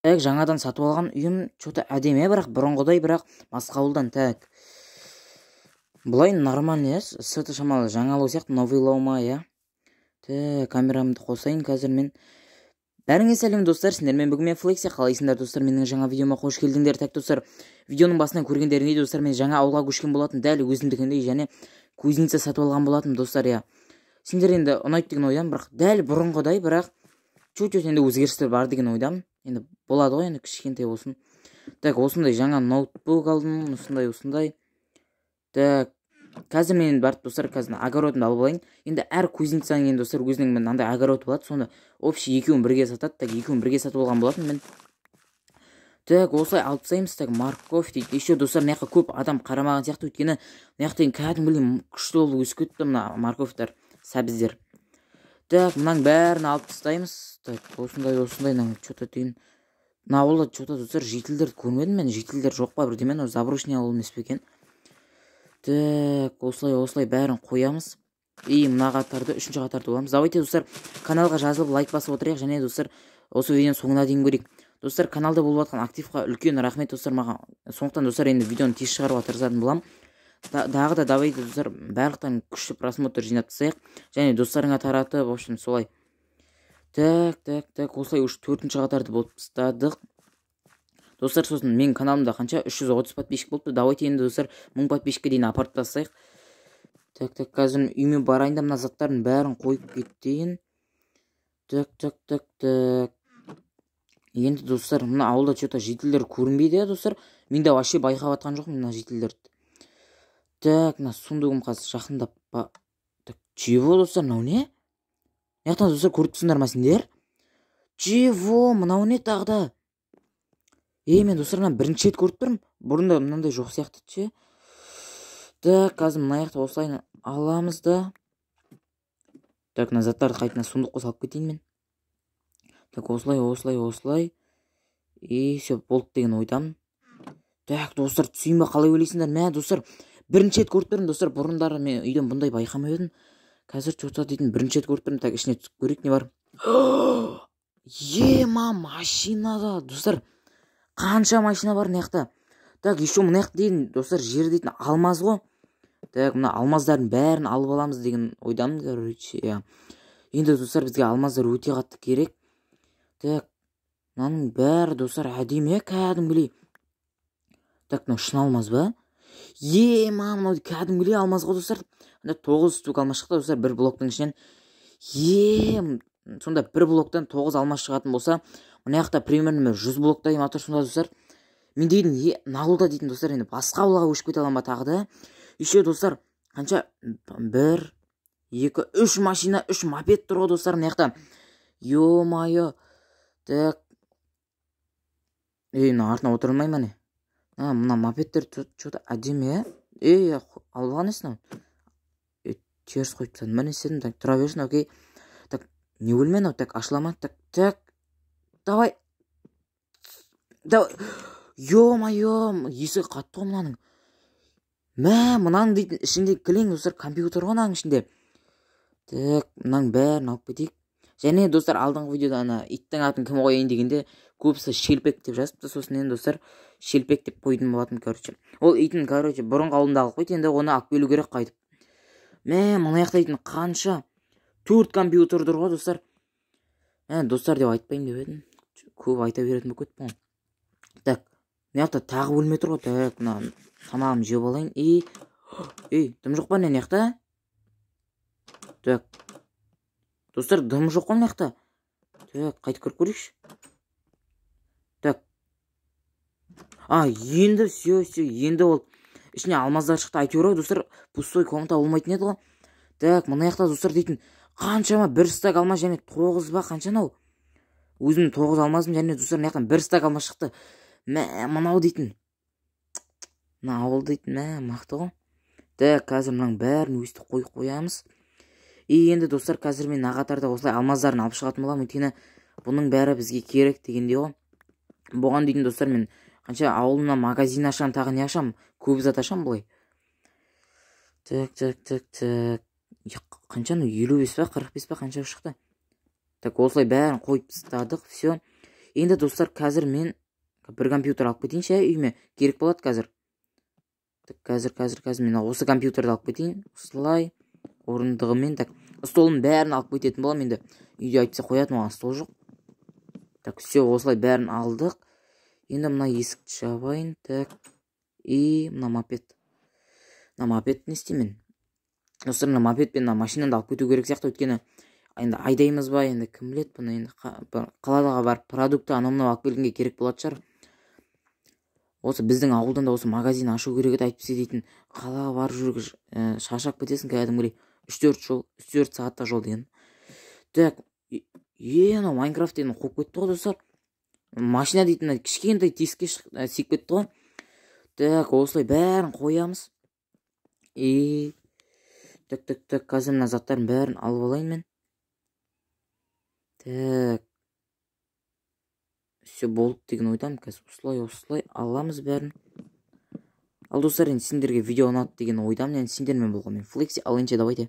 Жаңадан сатып алған үйім что-то әдемі, бірақ бұрынғыдай, бірақ басқа ауылдан. Бұлай нормальный, сырты шамалы жаңалау сияқты, новыйлау ма, камерамды қосайын қазір мен. Бәріңе сәлем достар, сендермен бүгін мен Флексия. Қалайсыңдар достар? Менің жаңа видеома қош келдіңдер. Достар, видеоның басынан көргендеріңдей достар, мен жаңа ауылға көшкен болатын, дәл өзімдікіндей, және кузница сатып алған болатын достар. Сендер енді ұнайды деген ойдам, бірақ дәл бұрынғыдай, бірақ чуть-чуть енді өзгерістер бар деген ойдам. Енді болады ғой, енді кішкентай болсын. Осындай жаңа ноутбук алдым, осындай. Қазір мен барып достар, қазір огородымды алып алайын. Енді әр кузницаның енді достар өзінің мынандай огород болады, сонда общий екеуін бірге сатады. Екеуін бірге сатып алған болатын мен. Осылай алып тастаймыз. Морковь дейді. Еще достар, мына жаққа көп адам қарамаған сияқты, өйткені мына жақта кәдімгідей күшті болып өсіп кетті мына морковьтар, сәбіздер. Мынаның бәрін алып тастаймыз. Осындай что-то дейін. Мына ауылда что-то достар жителдерді көрмедім мен. Жителдер жоқ па бірдемен, заброшенный ауыл емес пе екен. Осылай бәрін қоямыз. Мына қатарды, үшінші қатарды оламыз. Давайте достар, каналға жазылып лайк басып отырайық, және достар, осы видеоның соңына дейін көрейік. Достар, каналда болып жатқан активқа үлкен рахмет достар маған. Сондықтан достар, енді видеоны тез шығаруға тырысатын боламын. Дағы да давайте достар, барлықтан күшті просмотр жинап тастайық, және достарыңа таратып, в общем, солай. Осылай уж 4-ші қатарды болып тастадық. Достар, сосын менің каналымда қанша 330 подписчик болыпты. Давайте енді достар 1000 подписчикке дейін апарып тастайық. Қазір үйме барайын да мына заттардың бәрін қойып кетейін. Енді достар, мына ауылда что-то жителдер көрінбейді, достар. Мен де вообще байқап атқан жоқпын мына жителдерді. Мына сундығым қазір жақындап ба. Чего достар, мынау не? Яқтан достар көріп тұрсыңдар ма сендер? Чего, мынау не тағда? Мен достар, мына бірінші рет көріп тұрмын. Бұрында мынандай жоқ сияқты ше. Қазір мына жақта осылай аламыз да. Мына заттарды қайтына сундыққа салып кетейін мен. Осылай. Все болды деген ойдамын. Достар, түсейін ба, қалай ойлайсыңдар? Мә достар, бірінші рет көріп тұрмын достар. Бұрындары мен үйден бұндай байқамай едім. Қазір что-то дейтін бірінші рет көріп тұрмын. Ішіне түсіп көрейік, не бар? Машинада достар. Қанша машина бар мына жақта? Еще мына жақта дейін достар, жер дейтін алмаз ғой. Мына алмаздардың бәрін алып аламыз деген ойдамын, короче. Енді достар, бізге алмаздар өте қатты керек. Мынаның бәрі достар әдемі, кәдімгідей. Мынау шын алмаз ба? Мынау кәдімгідей алмаз ғой достар. 9 штук алмаз шықты достар, бір блоктың ішінен. Сонда бір блоктан 9 алмаз шығатын болса, мына жақта примерно 100 блоктай матыр сонда достар. Мен дейін, науылда дейін достар, енді басқа ауылға өшіп кете алам ба тағы да. Еще достар, қанша? 1, 2, 3 машина, 3 мопед тұр ғой достар мына жақта. Ё-майо. Мына артына отырмай ма не? Мына мопедтер что-то әдемі, алған есін ау. Теріс қойып тадым, мен істедім, тұра берсін, окей. Не өлмен ау, ашылама, давай. Ё-майо, есі қатты ғой мынаның. Мынаның дейтін ішінде кілең достар, компьютер ғой мынаның ішінде. Мынаның бәрін алып кетейік. Және достар, алдыңғы видеода иттің атын кім қояйын дегенде көбісі шелпек деп жазыпты, сосын енді достар шелпек деп қойдым болатын, короче. Ол итін, короче, бұрынғы ауылында алып қойды, енді оны алып келу керек қайтып. Мына жақта итін қанша 4 компьютер тұр ғой достар. Достар деп айтпайын деп едім. Көп айта беретін болып кетті. Мына жақта тағы бөлме тұр ғой. Мына тамағым жеп алайын. Дым жоқ па мына жақта? Достар, дым жоқ қой мына жақта. Қайтып көріп көрейікші. Енді все, енді ол ішіне алмаздар шықты. Әйтеуір ғой достар, пустой комната болмайтын еді ғой. Мына жақта достар дейтін қаншама 1 стак алмаз, және 9 ба қанша нау? Өзімнің 9 алмазым, және достар мына жақтан 1 стак алмаз шықты. Мынау дейтін. Мына ауыл дейтін, мақты ғой. Қазір мұның бәрін өстіп қоямыз. Енді достар, қазір мен ағатарда осылай алмаздарын алып шығатын боламын, өйткені бұның бәрі бізге керек дегенде ғой. Бұған дейтін достар, мен қанша ауылына магазин ашам, тағы не ашам, көп зат ашам бұлай. Қанша 55 па 45 па қанша шықты. Осылай бәрін қойып тастадық, все. Енді достар, қазір мен бір компьютер алып кетейінші үйіме, керек болады қазір. Қазір мен осы компьютерді алып кетейін. Осылай орындығымен столын бәрін алып кететін болам. Енді үйде айтса қоятын, оған стол жоқ. Все, осылай бәрін алдық. Енді мына есікті жабайын. И мына мопед. Мына мопед не істеймін? Достар, мына мопед пен машинаны алып кету керек сияқты, өйткені енді айдаймыз ба, енді кім біледі, бұны енді қалаға барып продукты анау алып келгенге керек болады шығар. Осы біздің ауылдан да осы магазин ашу керек еді, әйтпесе дейтін қалаға барып жүруге шаршап кетесің кәдімгідей. 3-4 сағатта жол деген. Анау Майнкрафт деген қойып кетті ғой достар. Машина дейтін кішкентай тесікке сиіп кетті ғой. Осылай бәрін қоямыз. Қазір мына заттардың бәрін алып алайын мен. Все болды деген ойдамын. Қазір осылай аламыз бәрін. Ал достар, енді сендерге видео ұнады деген ойдамын. Енді сендермен болған мен Флекси. Ал енді давайте